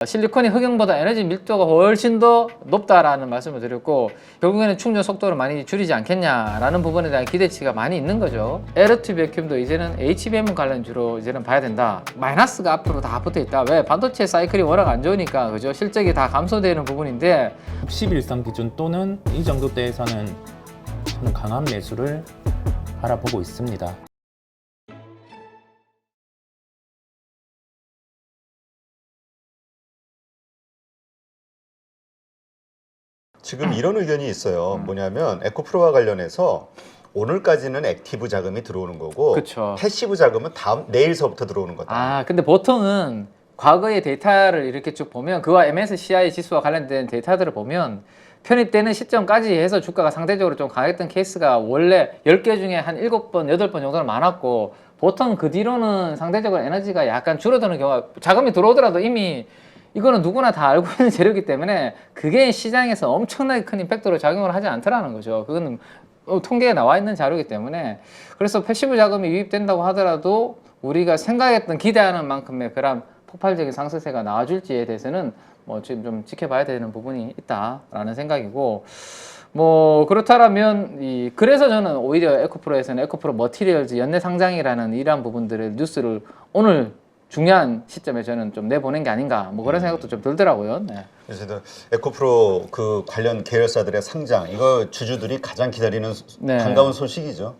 실리콘이 흑연보다 에너지 밀도가 훨씬 더 높다라는 말씀을 드렸고, 결국에는 충전 속도를 많이 줄이지 않겠냐라는 부분에 대한 기대치가 많이 있는 거죠. 에어투 베큐움도 이제는 HBM 관련주로 이제는 봐야 된다. 마이너스가 앞으로 다 붙어 있다. 왜? 반도체 사이클이 워낙 안 좋으니까, 그죠? 실적이 다 감소되는 부분인데, 10일선 기준 또는 이 정도대에서는 저는 강한 매수를 바라보고 있습니다. 지금 이런 의견이 있어요. 뭐냐면 에코프로와 관련해서 오늘까지는 액티브 자금이 들어오는 거고, 그쵸. 패시브 자금은 내일서부터 들어오는 거다. 아, 근데 보통은 과거의 데이터를 이렇게 쭉 보면, 그와 MSCI 지수와 관련된 데이터들을 보면 편입되는 시점까지 해서 주가가 상대적으로 좀 강했던 케이스가 원래 10개 중에 한 7번, 8번 정도는 많았고, 보통 그 뒤로는 상대적으로 에너지가 약간 줄어드는 경우가, 자금이 들어오더라도 이미 이거는 누구나 다 알고 있는 재료이기 때문에 그게 시장에서 엄청나게 큰 임팩트로 작용을 하지 않더라는 거죠. 그거는 통계에 나와 있는 자료이기 때문에. 그래서 패시브 자금이 유입된다고 하더라도 우리가 생각했던, 기대하는 만큼의 그런 폭발적인 상승세가 나와줄지에 대해서는 뭐 지금 좀 지켜봐야 되는 부분이 있다라는 생각이고, 뭐 그렇다면 그래서 저는 오히려 에코프로에서는 에코프로 머티리얼즈 연내 상장이라는 이러한 부분들의 뉴스를 오늘 중요한 시점에 저는 좀 내보낸 게 아닌가, 뭐 그런 생각도 좀 들더라고요. 네. 그래서 에코프로 그 관련 계열사들의 상장, 이거 주주들이 가장 기다리는 네. 반가운 소식이죠.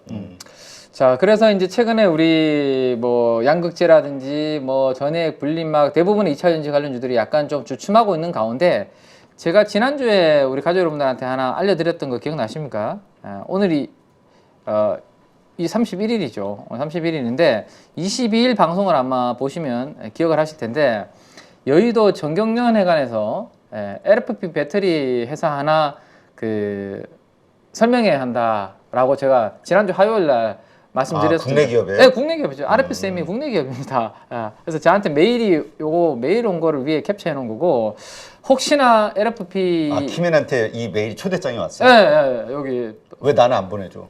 자, 그래서 이제 최근에 우리 뭐 양극재라든지 뭐 전액 분리막 대부분의 2차전지 관련주들이 약간 좀 주춤하고 있는 가운데, 제가 지난주에 우리 가족 여러분들한테 하나 알려드렸던 거 기억나십니까? 오늘이 이 31일이죠. 31일인데 22일 방송을 아마 보시면 기억을 하실 텐데, 여의도 정경련회관에서 LFP 배터리 회사 하나 그 설명회야 한다라고 제가 지난주 화요일 날 말씀드렸습니다. 국내 기업이에요? 네, 국내 기업이죠. RFCM이 국내 기업입니다. 그래서 저한테 메일 온 거를 위에 캡처해 놓은 거고, 혹시나 LFP 키맨한테 이 메일 초대장이 왔어요? 네, 여기 왜 나는 안 보내줘?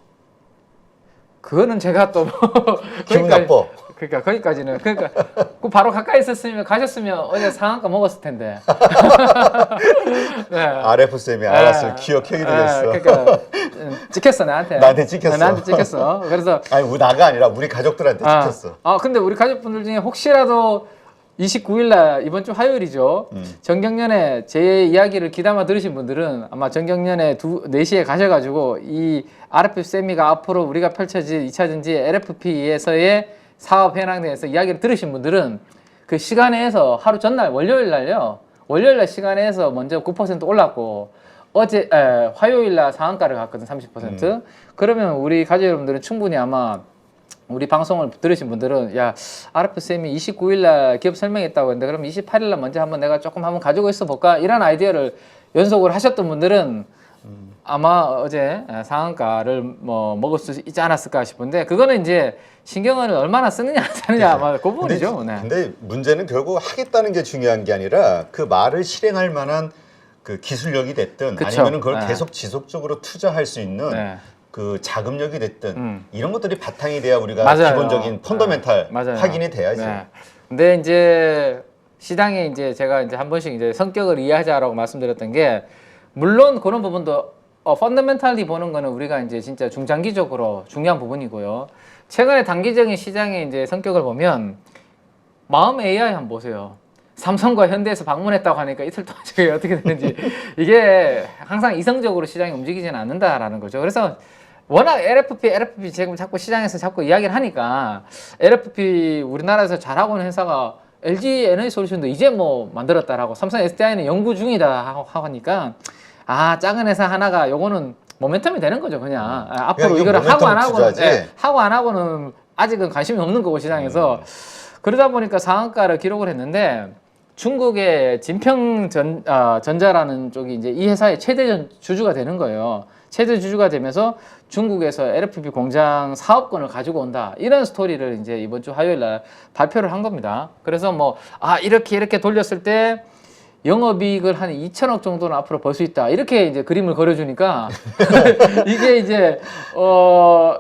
그거는 제가 또 기분 나빠. 그러니까 거기까지는, 그러니까 그 바로 가까이 있었으면, 가셨으면 어제 상한가 먹었을 텐데. 네. RF쌤이 알았어. 기억해드렸어. 그러니까 찍혔어, 나한테. 나한테 찍혔어. 나한테 찍혔어. 그래서 아니 나가 아니라 우리 가족들한테 찍혔어. 근데 우리 가족분들 중에 혹시라도 29일 날, 이번 주 화요일이죠. 정경련에 제 이야기를 귀담아 들으신 분들은 아마 정경련에 4시에 가셔가지고 이 RFP 세미가 앞으로 우리가 펼쳐질 2차전지 LFP에서의 사업 현황에 대해서 이야기를 들으신 분들은 그 시간에서 하루 전날, 월요일 날요. 월요일 날 시간에서 먼저 9% 올랐고, 어제 화요일 날 상한가를 갔거든, 30%. 그러면 우리 가족 여러분들은 충분히 아마 우리 방송을 들으신 분들은, 야, RF쌤이 29일 날 기업 설명했다고 했는데 그럼 28일 날 먼저 한번 가지고 있어 볼까? 이런 아이디어를 연속으로 하셨던 분들은 아마 어제 상한가를 뭐 먹을 수 있지 않았을까 싶은데, 그거는 이제 신경을 얼마나 쓰느냐 안 쓰느냐, 아마 그 부분이죠. 근데 문제는 결국 하겠다는 게 중요한 게 아니라 그 말을 실행할 만한 그 기술력이 됐든, 그쵸. 아니면 그걸 계속 지속적으로 투자할 수 있는 그 자금력이 됐든 이런 것들이 바탕이 돼야 우리가 맞아요. 기본적인 펀더멘탈 맞아요. 확인이 돼야지. 근데 이제 시장에 이제 제가 이제 한 번씩 이제 성격을 이해하자라고 말씀드렸던 게, 물론 그런 부분도 펀더멘탈리 보는 거는 우리가 이제 진짜 중장기적으로 중요한 부분이고요. 최근에 단기적인 시장의 이제 성격을 보면, 마음 AI 한번 보세요. 삼성과 현대에서 방문했다고 하니까 이틀 동안 저게 어떻게 되는지, 이게 항상 이성적으로 시장이 움직이지는 않는다라는 거죠. 그래서 워낙 LFP 지금 자꾸 시장에서 자꾸 이야기를 하니까, LFP 우리나라에서 잘하고 있는 회사가 LG 에너지 솔루션도 이제 뭐 만들었다라고, 삼성 SDI는 연구 중이다 하니까, 작은 회사 하나가 요거는 모멘텀이 되는 거죠, 그냥. 앞으로 이거를 하고 안 하고는 아직은 관심이 없는 거고, 시장에서. 그러다 보니까 상한가를 기록을 했는데, 중국의 진평전자라는 쪽이 이제 이 회사의 최대 주주가 되는 거예요. 최대 주주가 되면서 중국에서 LFP 공장 사업권을 가지고 온다, 이런 스토리를 이제 이번 주 화요일 날 발표를 한 겁니다. 그래서 뭐 이렇게 돌렸을 때 영업이익을 한 2천억 정도는 앞으로 벌 수 있다. 이렇게 이제 그림을 그려주니까 이게 이제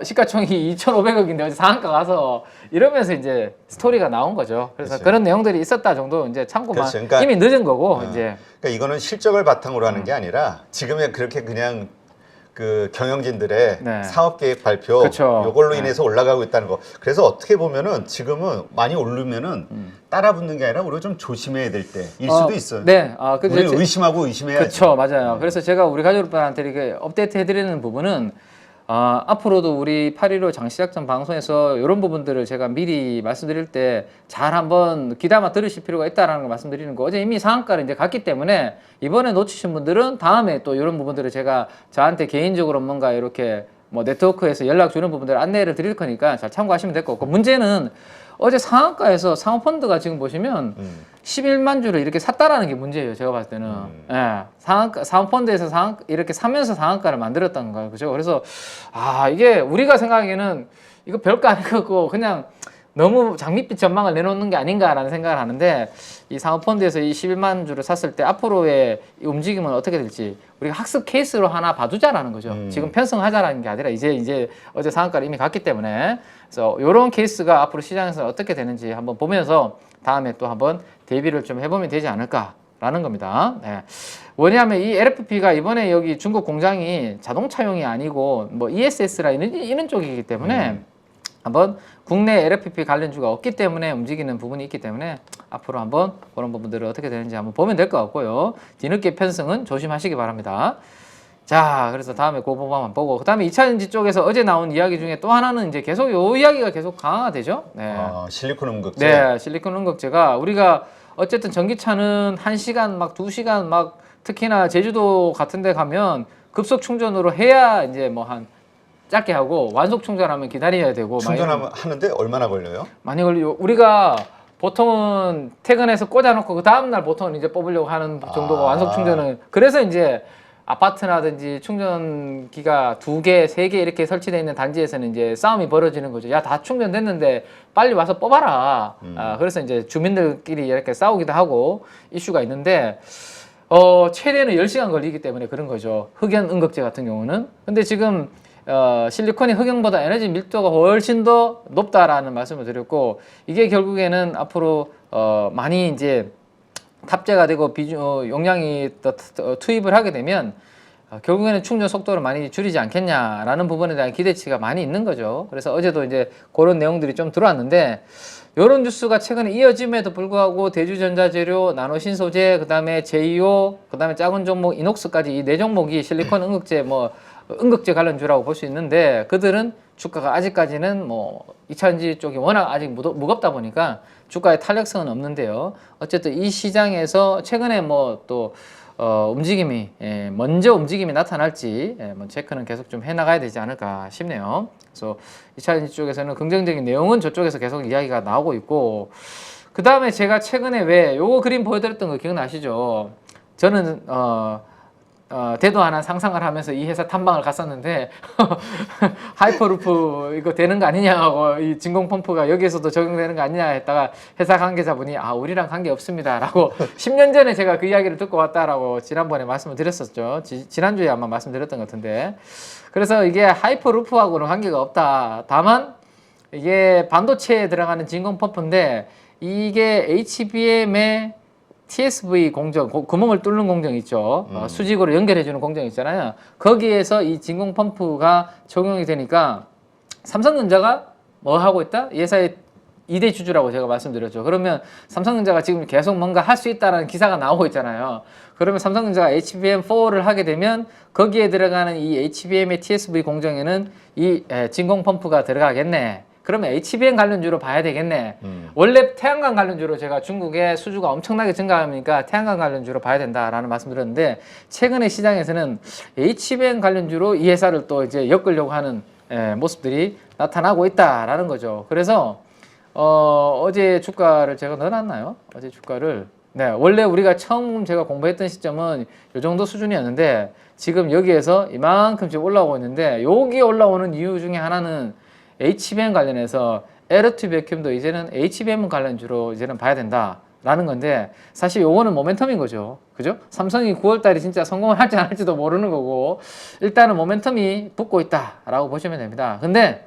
시가총이 2,500억인데 어제 상한가 가서 이러면서 이제 스토리가 나온 거죠. 그래서 그치. 그런 내용들이 있었다 정도 이제 참고만 그치. 그러니까- 이미 늦은 거고 이제 그러니까 이거는 실적을 바탕으로 하는 게 아니라 지금의 그렇게 그냥 그 경영진들의 네. 사업 계획 발표 그쵸. 요걸로 네. 인해서 올라가고 있다는 거. 그래서 어떻게 보면은 지금은 많이 오르면은 따라 붙는 게 아니라 우리가 좀 조심해야 될 때일 수도 있어요. 네, 우리는 의심하고 의심해야지. 그렇죠, 맞아요. 그래서 제가 우리 가족분한테 이렇게 업데이트 해드리는 부분은 앞으로도 우리 8.15 장시작전 방송에서 이런 부분들을 제가 미리 말씀드릴 때 잘 한번 귀담아 들으실 필요가 있다라는 걸 말씀드리는 거. 어제 이미 상한가를 이제 갔기 때문에 이번에 놓치신 분들은 다음에 또 이런 부분들을 제가 저한테 개인적으로 뭔가 이렇게 뭐 네트워크에서 연락 주는 부분들 안내를 드릴 거니까 잘 참고하시면 될 것 같고, 문제는 어제 상한가에서 사모펀드가 지금 보시면 11만 주를 이렇게 샀다라는 게 문제예요. 제가 봤을 때는. 예. 사모펀드에서 이렇게 사면서 상한가를 만들었던 거예요. 그죠? 그래서 이게 우리가 생각하기에는 이거 별거 아니고 그냥 너무 장밋빛 전망을 내놓는 게 아닌가라는 생각을 하는데, 이 사모펀드에서 이 11만 주를 샀을 때 앞으로의 이 움직임은 어떻게 될지 우리가 학습 케이스로 하나 봐두자라는 거죠. 지금 편성하자라는 게 아니라 이제 어제 상한가를 이미 갔기 때문에, 그래서 이런 케이스가 앞으로 시장에서 어떻게 되는지 한번 보면서 다음에 또 한번 대비를 좀 해보면 되지 않을까라는 겁니다. 네. 왜냐하면 이 LFP가 이번에 여기 중국 공장이 자동차용이 아니고 뭐 ESS라 이런 쪽이기 때문에 한번 국내 LFP 관련주가 없기 때문에 움직이는 부분이 있기 때문에 앞으로 한번 그런 부분들을 어떻게 되는지 한번 보면 될 것 같고요. 뒤늦게 편승은 조심하시기 바랍니다. 자, 그래서 다음에 그 부분 한번 보고, 그 다음에 2차전지 쪽에서 어제 나온 이야기 중에 또 하나는 이제 계속 요 이야기가 계속 강화되죠. 네. 실리콘 음극재. 네, 실리콘 음극재가 우리가 어쨌든 전기차는 1시간 막 2시간 막 특히나 제주도 같은 데 가면 급속 충전으로 해야 이제 뭐 한 짧게 하고 완속 충전하면 기다려야 되고 충전하는데 얼마나 걸려요? 많이 걸려요. 우리가 보통은 퇴근해서 꽂아놓고 그 다음날 보통은 이제 뽑으려고 하는 정도가 완속 충전은. 그래서 이제 아파트라든지 충전기가 2개, 3개 이렇게 설치되어 있는 단지에서는 이제 싸움이 벌어지는 거죠. 야, 다 충전됐는데 빨리 와서 뽑아라. 그래서 이제 주민들끼리 이렇게 싸우기도 하고 이슈가 있는데, 최대는 10시간 걸리기 때문에 그런 거죠. 흑연 음극재 같은 경우는. 근데 지금 실리콘이 흑연보다 에너지 밀도가 훨씬 더 높다라는 말씀을 드렸고, 이게 결국에는 앞으로 많이 이제 탑재가 되고 용량이 투입을 하게 되면 결국에는 충전 속도를 많이 줄이지 않겠냐라는 부분에 대한 기대치가 많이 있는 거죠. 그래서 어제도 이제 그런 내용들이 좀 들어왔는데, 이런 뉴스가 최근에 이어짐에도 불구하고 대주전자재료, 나노신소재, 그 다음에 제이오, 그 다음에 작은 종목 이녹스까지 이 4종목이 실리콘 음극재 음극재 관련주라고 볼 수 있는데, 그들은 주가가 아직까지는 뭐 2차전지 쪽이 워낙 아직 무겁다 보니까 주가의 탄력성은 없는데요. 어쨌든 이 시장에서 최근에 뭐 또 움직임이 먼저 움직임이 나타날지 뭐 체크는 계속 좀 해나가야 되지 않을까 싶네요. 그래서 2차전지 쪽에서는 긍정적인 내용은 저쪽에서 계속 이야기가 나오고 있고, 그 다음에 제가 최근에 왜 요거 그림 보여드렸던 거 기억나시죠? 저는 대도 하나 상상을 하면서 이 회사 탐방을 갔었는데 하이퍼루프 이거 되는 거 아니냐고, 이 진공 펌프가 여기에서도 적용되는 거 아니냐 했다가 회사 관계자분이 우리랑 관계 없습니다 라고 10년 전에 제가 그 이야기를 듣고 왔다라고 지난번에 말씀을 드렸었죠. 지난주에 아마 말씀드렸던 것 같은데, 그래서 이게 하이퍼루프하고는 관계가 없다. 다만 이게 반도체에 들어가는 진공 펌프인데, 이게 HBM의 TSV 공정, 구멍을 뚫는 공정 있죠. 수직으로 연결해주는 공정 있잖아요. 거기에서 이 진공 펌프가 적용이 되니까 삼성전자가 뭐 하고 있다? 이 회사의 2대 주주라고 제가 말씀드렸죠. 그러면 삼성전자가 지금 계속 뭔가 할 수 있다는 기사가 나오고 있잖아요. 그러면 삼성전자가 HBM4를 하게 되면 거기에 들어가는 이 HBM의 TSV 공정에는 이 진공 펌프가 들어가겠네. 그러면 HBM 관련주로 봐야 되겠네. 원래 태양광 관련주로 제가 중국의 수주가 엄청나게 증가하니까 태양광 관련주로 봐야 된다라는 말씀드렸는데, 최근에 시장에서는 HBM 관련주로 이 회사를 또 이제 엮으려고 하는 모습들이 나타나고 있다라는 거죠. 그래서 어제 주가를 제가 넣어놨나요? 어제 주가를 원래 우리가 처음 제가 공부했던 시점은 이 정도 수준이었는데, 지금 여기에서 이만큼씩 올라오고 있는데, 여기 올라오는 이유 중에 하나는 HBM 관련해서 에르투 베큐움도 이제는 HBM 관련주로 이제는 봐야 된다. 라는 건데 사실 요거는 모멘텀인 거죠. 그죠? 삼성이 9월 달에 진짜 성공을 할지 안 할지도 모르는 거고 일단은 모멘텀이 붙고 있다라고 보시면 됩니다. 근데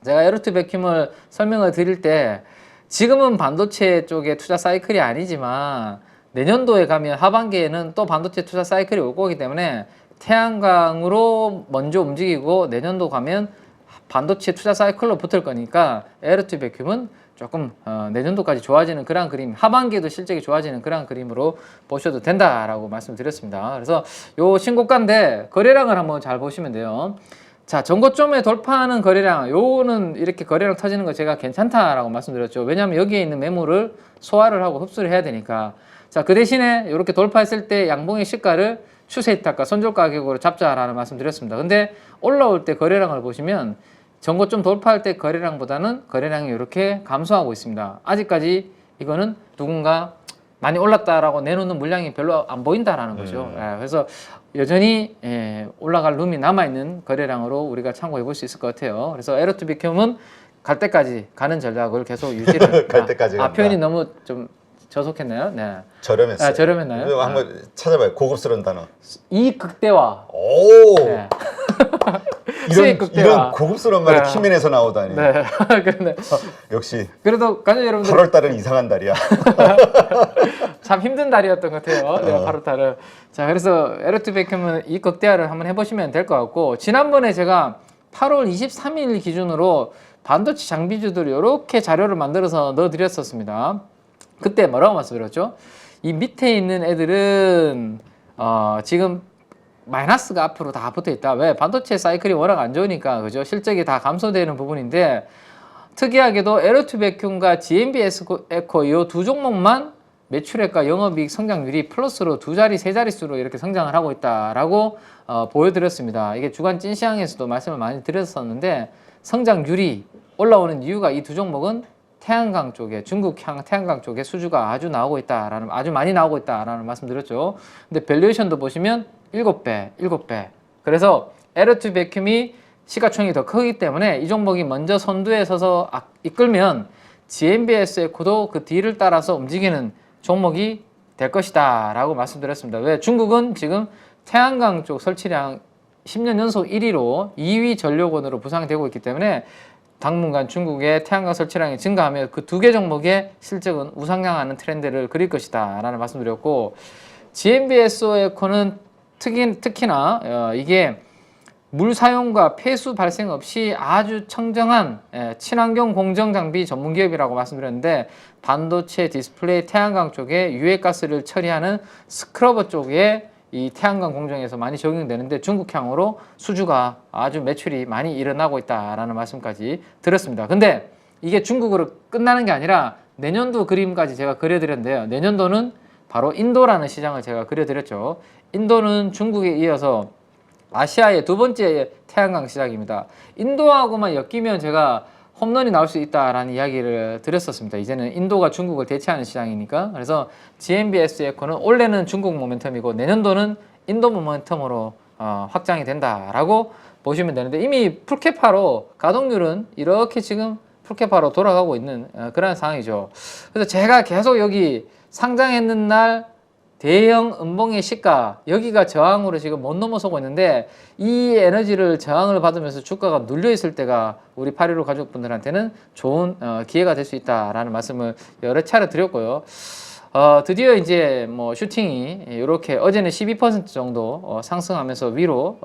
제가 에르투 백큐을 설명을 드릴 때 지금은 반도체 쪽에 투자 사이클이 아니지만 내년도에 가면 하반기에는 또 반도체 투자 사이클이 올 거기 때문에 태양광으로 먼저 움직이고 내년도 가면 반도체 투자 사이클로 붙을 거니까 에르투 백큐은 조금 내년도까지 좋아지는 그런 그림, 하반기에도 실적이 좋아지는 그런 그림으로 보셔도 된다라고 말씀드렸습니다. 그래서 요 신고가인데 거래량을 한번 잘 보시면 돼요. 자, 전고점에 돌파하는 거래량, 요거는 이렇게 거래량 터지는 거 제가 괜찮다라고 말씀드렸죠. 왜냐하면 여기에 있는 매물을 소화를 하고 흡수를 해야 되니까. 자, 그 대신에 이렇게 돌파했을 때 양봉의 시가를 추세 이탈가, 손절 가격으로 잡자라는 말씀드렸습니다. 근데 올라올 때 거래량을 보시면 전고점 돌파할 때 거래량보다는 거래량이 이렇게 감소하고 있습니다. 아직까지 이거는 누군가 많이 올랐다라고 내놓는 물량이 별로 안 보인다라는 거죠. 그래서 여전히 올라갈 룸이 남아있는 거래량으로 우리가 참고해 볼 수 있을 것 같아요. 그래서 에르투 백큐은 갈 때까지 가는 전략을 계속 유지를 갈 때까지 간다. 표현이 너무 좀 저속했나요? 네. 저렴했어요. 저렴했나요? 한번 찾아봐요. 고급스러운 단어. 이익 극대화. 오. 네. 수익 극대화. 이런 고급스러운 말이 네. 키맨에서 나오다니. 네. 그런데 역시 그래도 관전 여러분들 8월 달은 이상한 달이야. 참 힘든 달이었던 것 같아요. 네, 8월 달은. 자, 그래서 에르투 백큐은 이 극대화를 한번 해보시면 될 것 같고 지난번에 제가 8월 23일 기준으로 반도체 장비주들 이렇게 자료를 만들어서 넣어드렸었습니다. 그때 뭐라고 말씀드렸죠? 이 밑에 있는 애들은 지금 마이너스가 앞으로 다 붙어 있다. 왜? 반도체 사이클이 워낙 안 좋으니까 그죠? 실적이 다 감소되는 부분인데 특이하게도 에르투 백큐과 GMB 에코 이 두 종목만 매출액과 영업이익 성장률이 플러스로 두 자리, 세 자릿수로 이렇게 성장을 하고 있다라고 보여드렸습니다. 이게 주간 찐시황에서도 말씀을 많이 드렸었는데 성장률이 올라오는 이유가 이 두 종목은 태양광 쪽에 중국향 태양광 쪽에 수주가 아주 많이 나오고 있다라는 말씀드렸죠. 근데 밸류에이션도 보시면 7배. 그래서 에르투 백큐이 시가총액이 더 크기 때문에 이 종목이 먼저 선두에 서서 이끌면 GMBS 에코도 그 뒤를 따라서 움직이는 종목이 될 것이다 라고 말씀드렸습니다. 왜? 중국은 지금 태양광 쪽 설치량 10년 연속 1위로 2위 전력원으로 부상되고 있기 때문에 당분간 중국의 태양광 설치량이 증가하면 그 두 개 종목의 실적은 우상향하는 트렌드를 그릴 것이다 라는 말씀드렸고 GMBS 에코는 특히나 이게 물 사용과 폐수 발생 없이 아주 청정한 친환경 공정 장비 전문 기업이라고 말씀드렸는데 반도체, 디스플레이, 태양광 쪽에 유해가스를 처리하는 스크러버 쪽에 이 태양광 공정에서 많이 적용되는데 중국향으로 수주가 아주 매출이 많이 일어나고 있다라는 말씀까지 드렸습니다. 근데 이게 중국으로 끝나는 게 아니라 내년도 그림까지 제가 그려드렸는데요. 내년도는 바로 인도라는 시장을 제가 그려드렸죠. 인도는 중국에 이어서 아시아의 두 번째 태양광 시장입니다. 인도하고만 엮이면 제가 홈런이 나올 수 있다라는 이야기를 드렸었습니다. 이제는 인도가 중국을 대체하는 시장이니까. 그래서 GMBS 에코는 올해는 중국 모멘텀이고 내년도는 인도 모멘텀으로 확장이 된다라고 보시면 되는데 이미 풀캐파로 가동률은 이렇게 지금 풀캐파로 돌아가고 있는 그런 상황이죠. 그래서 제가 계속 여기 상장했는 날 대형 음봉의 시가 여기가 저항으로 지금 못 넘어서고 있는데 이 에너지를 저항을 받으면서 주가가 눌려 있을 때가 우리 815 가족분들한테는 좋은 기회가 될 수 있다라는 말씀을 여러 차례 드렸고요. 드디어 이제 뭐 슈팅이 이렇게 어제는 12% 정도 상승하면서 위로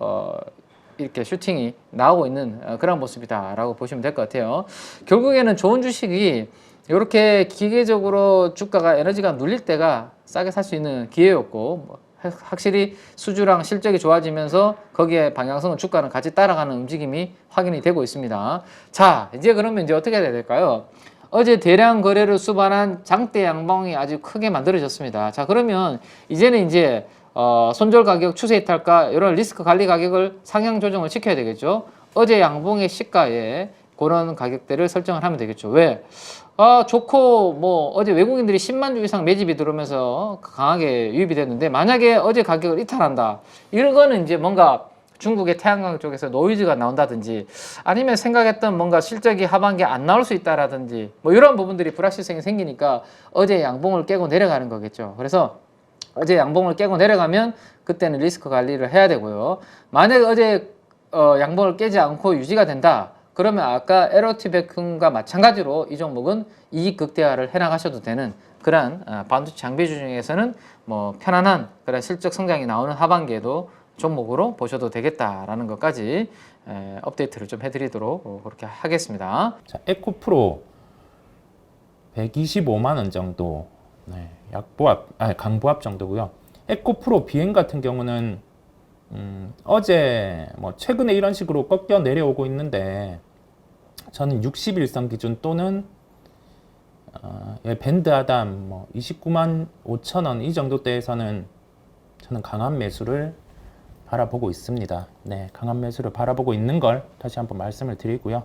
이렇게 슈팅이 나오고 있는 그런 모습이다라고 보시면 될 것 같아요. 결국에는 좋은 주식이 이렇게 기계적으로 주가가 에너지가 눌릴 때가 싸게 살 수 있는 기회였고 확실히 수주랑 실적이 좋아지면서 거기에 방향성은 주가는 같이 따라가는 움직임이 확인이 되고 있습니다. 자, 이제 그러면 이제 어떻게 해야 될까요? 어제 대량 거래를 수반한 장대 양봉이 아주 크게 만들어졌습니다. 자, 그러면 이제는 이제 손절 가격, 추세 이탈가 이런 리스크 관리 가격을 상향 조정을 시켜야 되겠죠. 어제 양봉의 시가에 그런 가격대를 설정을 하면 되겠죠. 왜? 좋고 뭐 어제 외국인들이 10만 주 이상 매집이 들어오면서 강하게 유입이 됐는데 만약에 어제 가격을 이탈한다. 이런 거는 이제 뭔가 중국의 태양광 쪽에서 노이즈가 나온다든지 아니면 생각했던 뭔가 실적이 하반기에 안 나올 수 있다라든지 뭐 이런 부분들이 불확실성이 생기니까 어제 양봉을 깨고 내려가는 거겠죠. 그래서 어제 양봉을 깨고 내려가면 그때는 리스크 관리를 해야 되고요. 만약에 어제 양봉을 깨지 않고 유지가 된다. 그러면 아까 LOT백과 마찬가지로 이 종목은 이익 극대화를 해나가셔도 되는 그러한 반도체 장비주 중에서는 뭐 편안한 그런 실적 성장이 나오는 하반기에도 종목으로 보셔도 되겠다라는 것까지 업데이트를 좀 해드리도록 그렇게 하겠습니다. 자, 에코프로 125만 원 정도, 네, 강보합 정도고요. 에코프로 비행 같은 경우는 어제 뭐 최근에 이런 식으로 꺾여 내려오고 있는데 저는 60일선 기준 또는 밴드 하단 뭐 29만 5천 원 이 정도대에서는 저는 강한 매수를 바라보고 있습니다. 네, 강한 매수를 바라보고 있는 걸 다시 한번 말씀을 드리고요.